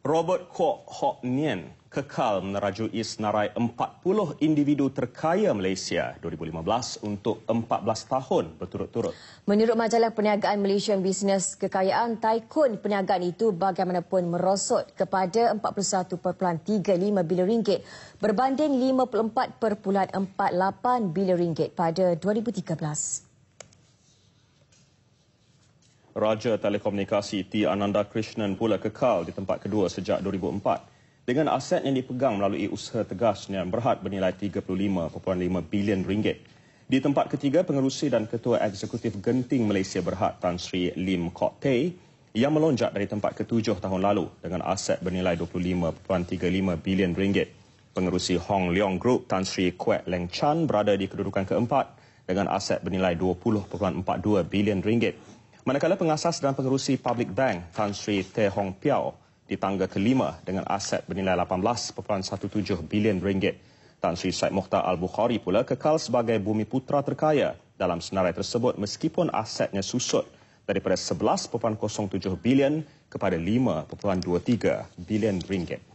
Robert Kwok Hock Nien kekal menerajui senarai 40 individu terkaya Malaysia 2015 untuk 14 tahun berturut-turut. Menurut majalah perniagaan Malaysian Business, kekayaan taikun perniagaan itu bagaimanapun merosot kepada 41.35 bilion ringgit berbanding 54.48 bilion ringgit pada 2013. Raja Telekomunikasi T. Ananda Krishnan pula kekal di tempat kedua sejak 2004 dengan aset yang dipegang melalui usaha tegas yang berhad bernilai 35.5 bilion ringgit. Di tempat ketiga, pengerusi dan ketua eksekutif Genting Malaysia Berhad Tan Sri Lim Kok Tay yang melonjak dari tempat ketujuh tahun lalu dengan aset bernilai 25.35 bilion ringgit. Pengerusi Hong Leong Group Tan Sri Kwek Leng Chan berada di kedudukan keempat dengan aset bernilai 20.42 bilion ringgit. Manakala pengasas dan pengerusi Public Bank Tan Sri Teh Hong Piao di tangga kelima dengan aset bernilai 18.17 bilion ringgit. Tan Sri Syed Mokhtar Al-Bukhari pula kekal sebagai bumi putra terkaya dalam senarai tersebut meskipun asetnya susut daripada 11.07 bilion kepada 5.23 bilion ringgit.